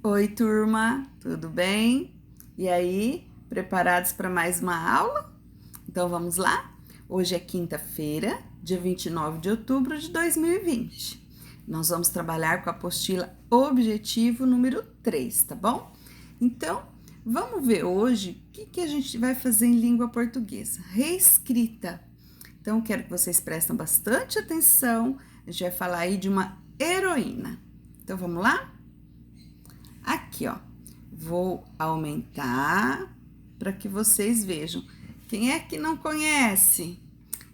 Oi, turma, tudo bem? E aí, preparados para mais uma aula? Então vamos lá? Hoje é quinta-feira, dia 29 de outubro de 2020. Nós vamos trabalhar com a apostila Objetivo número 3, tá bom? Então, vamos ver hoje o que a gente vai fazer em língua portuguesa. Reescrita. Então, quero que vocês prestem bastante atenção. A gente vai falar aí de uma heroína. Então, vamos lá? Aqui, ó, vou aumentar para que vocês vejam. Quem é que não conhece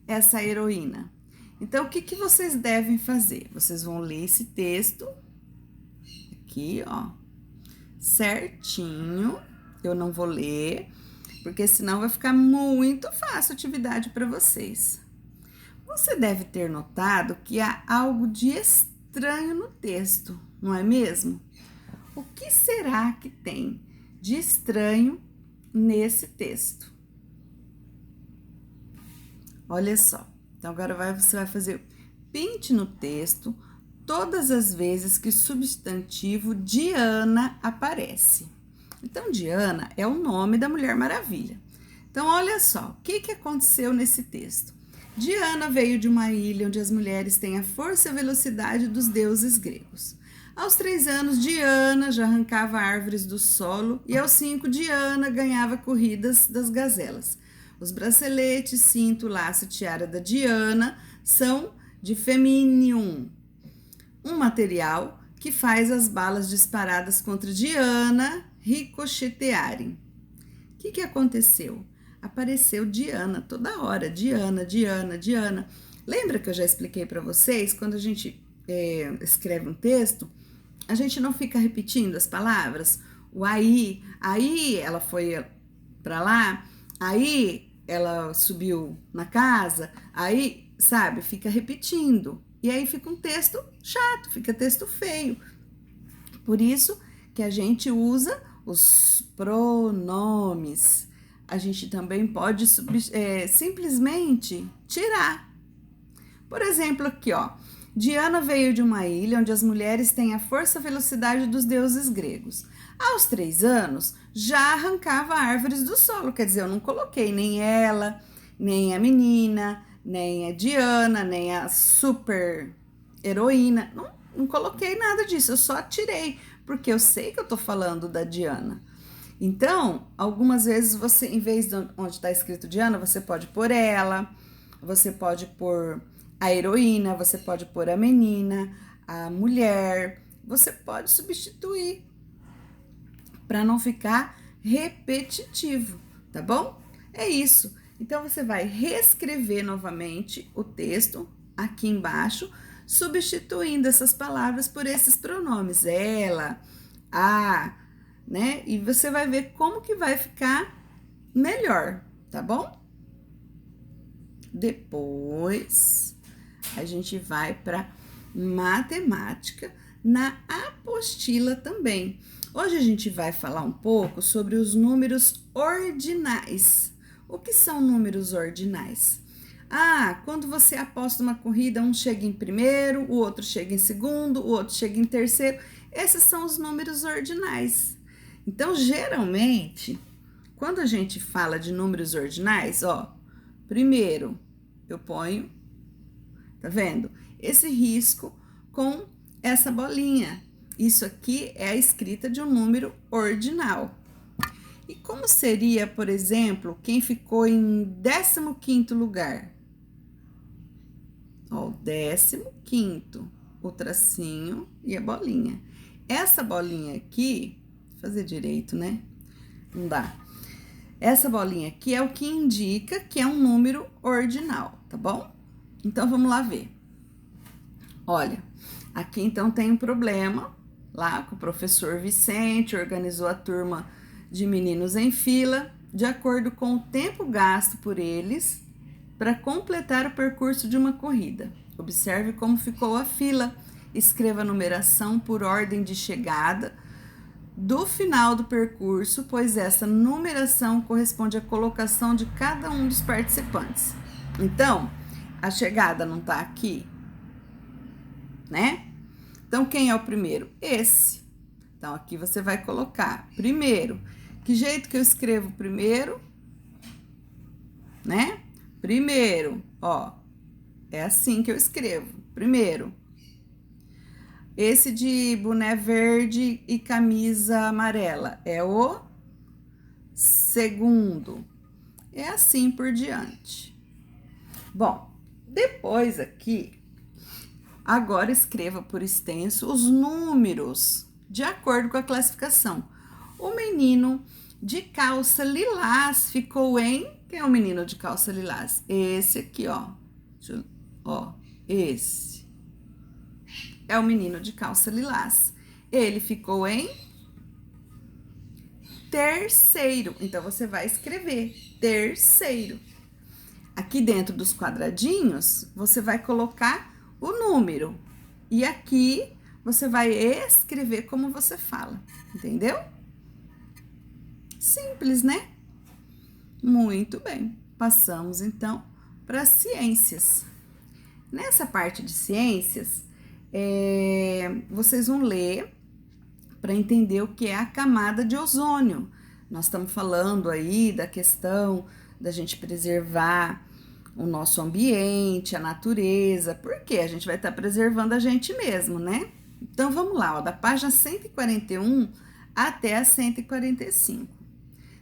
essa heroína? Então, o que vocês devem fazer? Vocês vão ler esse texto aqui, ó, certinho. Eu não vou ler, porque senão vai ficar muito fácil a atividade para vocês. Você deve ter notado que há algo de estranho no texto, não é mesmo? O que será que tem de estranho nesse texto? Olha só. Então, agora você vai fazer pinte no texto todas as vezes que o substantivo Diana aparece. Então, Diana é o nome da Mulher Maravilha. Então, olha só, o que aconteceu nesse texto? Diana veio de uma ilha onde as mulheres têm a força e a velocidade dos deuses gregos. Aos 3 anos, Diana já arrancava árvores do solo e aos 5, Diana ganhava corridas das gazelas. Os braceletes, cinto, laço e tiara da Diana são de feminium, um material que faz as balas disparadas contra Diana ricochetearem. O que aconteceu? Apareceu Diana toda hora, Diana, Diana, Diana. Lembra que eu já expliquei para vocês, quando a gente escreve um texto, a gente não fica repetindo as palavras? O aí ela foi para lá, aí ela subiu na casa, aí, sabe, fica repetindo. E aí fica um texto chato, fica texto feio. Por isso que a gente usa os pronomes. A gente também pode simplesmente tirar. Por exemplo, aqui, ó. Diana veio de uma ilha onde as mulheres têm a força e a velocidade dos deuses gregos. Aos 3 anos, já arrancava árvores do solo. Quer dizer, eu não coloquei nem ela, nem a menina, nem a Diana, nem a super heroína. Não coloquei nada disso, eu só tirei, porque eu sei que eu tô falando da Diana. Então, algumas vezes você, em vez de onde está escrito Diana, você pode pôr ela, você pode pôr a heroína, você pode pôr a menina, a mulher, você pode substituir para não ficar repetitivo, tá bom? É isso. Então, você vai reescrever novamente o texto aqui embaixo, substituindo essas palavras por esses pronomes, ela, a, né? E você vai ver como que vai ficar melhor, tá bom? Depois, a gente vai para matemática na apostila também. Hoje a gente vai falar um pouco sobre os números ordinais. O que são números ordinais? Quando você aposta uma corrida, um chega em primeiro, o outro chega em segundo, o outro chega em terceiro. Esses são os números ordinais. Então, geralmente, quando a gente fala de números ordinais, ó, primeiro eu ponho, tá vendo? Esse risco com essa bolinha. Isso aqui é a escrita de um número ordinal. E como seria, por exemplo, quem ficou em 15º lugar? Ó, o 15º, o tracinho e a bolinha. Essa bolinha aqui, vou fazer direito, né? Não dá. Essa bolinha aqui é o que indica que é um número ordinal, tá bom? Então, vamos lá ver. Olha, aqui então tem um problema lá com o professor Vicente, organizou a turma de meninos em fila, de acordo com o tempo gasto por eles para completar o percurso de uma corrida. Observe como ficou a fila. Escreva a numeração por ordem de chegada do final do percurso, pois essa numeração corresponde à colocação de cada um dos participantes. Então, a chegada não tá aqui, né? Então, quem é o primeiro? Esse. Então, aqui você vai colocar primeiro. Que jeito que eu escrevo primeiro? Né? Primeiro, ó, é assim que eu escrevo. Primeiro. Esse de boné verde e camisa amarela é o segundo. É assim por diante. Bom, depois aqui, agora escreva por extenso os números de acordo com a classificação. O menino de calça lilás ficou em... Quem é o menino de calça lilás? Esse aqui, ó. Ó, esse. É o menino de calça lilás. Ele ficou em terceiro. Então, você vai escrever terceiro. Aqui dentro dos quadradinhos, você vai colocar o número. E aqui, você vai escrever como você fala. Entendeu? Simples, né? Muito bem. Passamos, então, para ciências. Nessa parte de ciências, vocês vão ler para entender o que é a camada de ozônio. Nós estamos falando aí da questão da gente preservar o nosso ambiente, a natureza, porque a gente vai estar preservando a gente mesmo, né? Então, vamos lá, ó, da página 141 até a 145.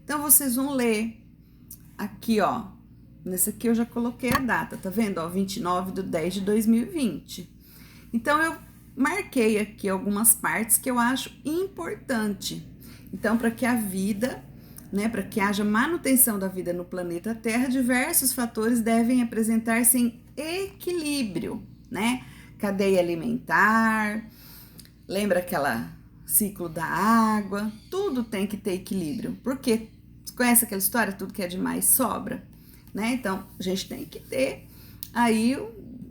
Então, vocês vão ler aqui, ó, nesse aqui eu já coloquei a data, tá vendo? Ó, 29/10/2020. Então, eu marquei aqui algumas partes que eu acho importante. Então, para que a vida, né, para que haja manutenção da vida no planeta Terra, diversos fatores devem apresentar-se em equilíbrio, né? Cadeia alimentar, lembra aquela ciclo da água, tudo tem que ter equilíbrio, porque você conhece aquela história, tudo que é demais sobra, né? Então, a gente tem que ter aí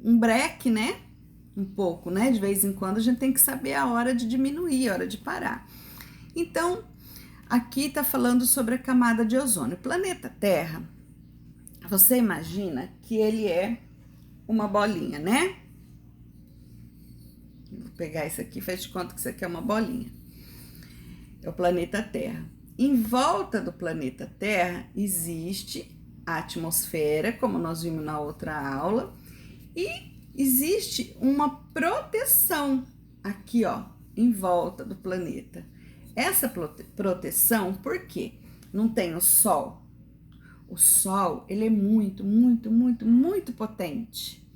um break, né? Um pouco, né? De vez em quando a gente tem que saber a hora de diminuir, a hora de parar. Então, aqui tá falando sobre a camada de ozônio. O planeta Terra, você imagina que ele é uma bolinha, né? Vou pegar isso aqui, faz de conta que isso aqui é uma bolinha. É o planeta Terra. Em volta do planeta Terra existe a atmosfera, como nós vimos na outra aula, e existe uma proteção aqui, ó, em volta do planeta. Essa proteção, por quê? Não tem o Sol. O Sol, ele é muito, muito, muito, muito potente.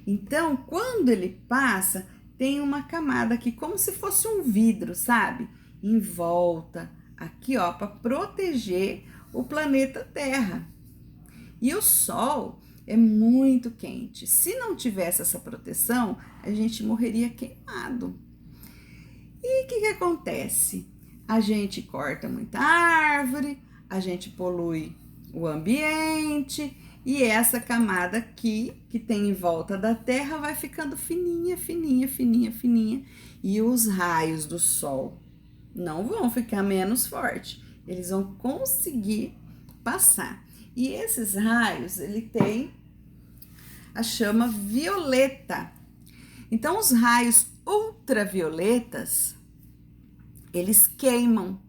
Então, quando ele passa, tem uma camada aqui, como se fosse um vidro, sabe? Em volta, aqui, ó, para proteger o planeta Terra. E o Sol é muito quente. Se não tivesse essa proteção, a gente morreria queimado. E o que acontece? A gente corta muita árvore, a gente polui o ambiente, e essa camada aqui, que tem em volta da Terra, vai ficando fininha, fininha, fininha, fininha, e os raios do Sol não vão ficar menos fortes, eles vão conseguir passar. E esses raios, ele tem a chama violeta. Então, os raios ultravioletas, eles queimam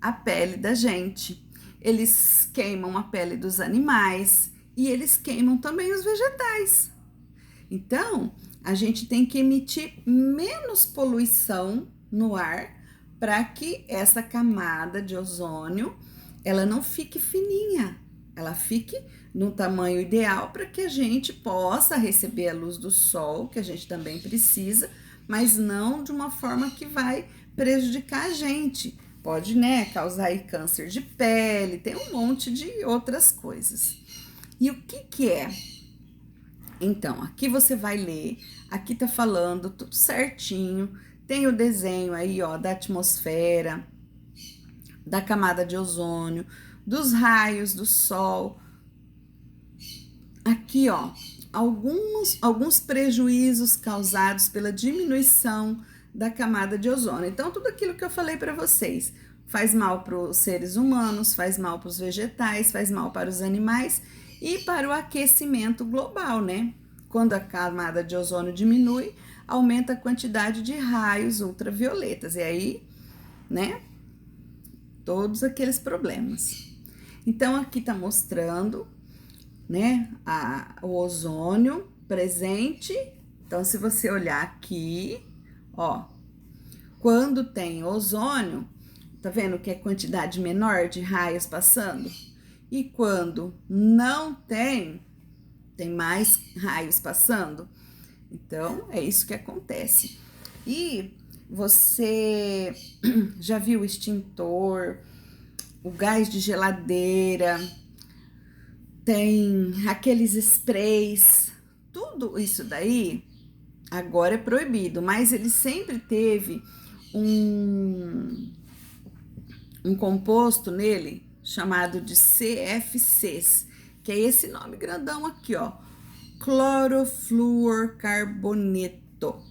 a pele da gente, eles queimam a pele dos animais e eles queimam também os vegetais. Então, a gente tem que emitir menos poluição no ar para que essa camada de ozônio, ela não fique fininha, ela fique no tamanho ideal para que a gente possa receber a luz do sol, que a gente também precisa, mas não de uma forma que vai prejudicar a gente. Pode, né, causar aí câncer de pele, tem um monte de outras coisas. E o que é? Então, aqui você vai ler, aqui tá falando tudo certinho, tem o desenho aí, ó, da atmosfera, da camada de ozônio, dos raios do sol. Aqui, ó, alguns prejuízos causados pela diminuição da camada de ozônio. Então, tudo aquilo que eu falei para vocês faz mal para os seres humanos, faz mal para os vegetais, faz mal para os animais e para o aquecimento global, né? Quando a camada de ozônio diminui, aumenta a quantidade de raios ultravioletas. E aí, né? Todos aqueles problemas. Então, aqui tá mostrando, né, o ozônio presente. Então, se você olhar aqui, ó, quando tem ozônio, tá vendo que é quantidade menor de raios passando? E quando não tem mais raios passando. Então, é isso que acontece. E você já viu o extintor, o gás de geladeira, tem aqueles sprays, tudo isso daí agora é proibido, mas ele sempre teve um composto nele chamado de CFCs, que é esse nome grandão aqui, ó, clorofluorcarboneto.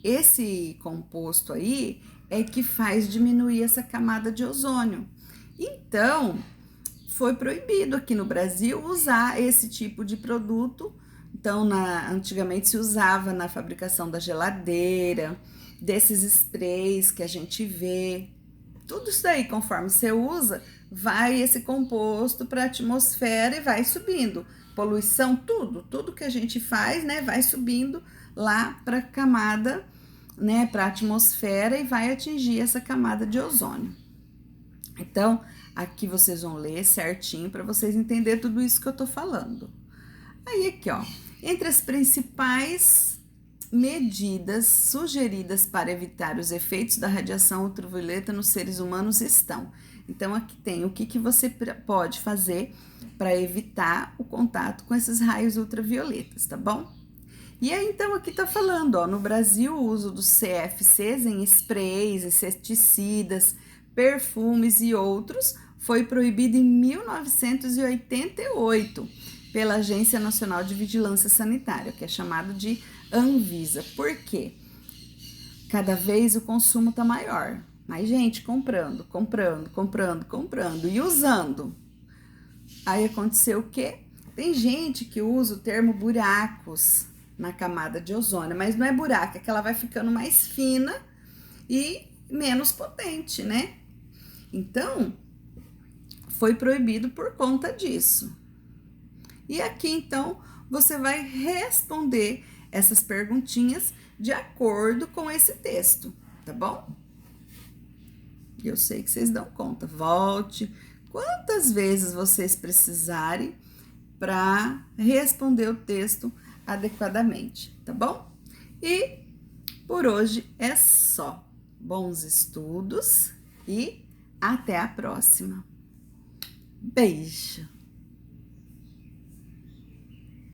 Esse composto aí é que faz diminuir essa camada de ozônio. Então, foi proibido aqui no Brasil usar esse tipo de produto. Então, antigamente se usava na fabricação da geladeira, desses sprays que a gente vê. Tudo isso daí, conforme você usa, vai esse composto para a atmosfera e vai subindo. Poluição, tudo que a gente faz, né, vai subindo lá para a camada, né, para a atmosfera e vai atingir essa camada de ozônio. Então, aqui vocês vão ler certinho para vocês entenderem tudo isso que eu tô falando. Aí aqui, ó, entre as principais medidas sugeridas para evitar os efeitos da radiação ultravioleta nos seres humanos estão. Então, aqui tem o que você pode fazer para evitar o contato com esses raios ultravioletas, tá bom? E aí, então, aqui tá falando, ó, no Brasil, o uso dos CFCs em sprays, inseticidas, perfumes e outros foi proibido em 1988 pela Agência Nacional de Vigilância Sanitária, que é chamado de Anvisa. Por quê? Cada vez o consumo tá maior. Mais gente comprando e usando. Aí aconteceu o quê? Tem gente que usa o termo buracos na camada de ozônio, mas não é buraco, é que ela vai ficando mais fina e menos potente, né? Então, foi proibido por conta disso. E aqui, então, você vai responder essas perguntinhas de acordo com esse texto, tá bom? Eu sei que vocês dão conta. Volte quantas vezes vocês precisarem para responder o texto adequadamente, tá bom? E por hoje é só. Bons estudos e até a próxima. Beijo!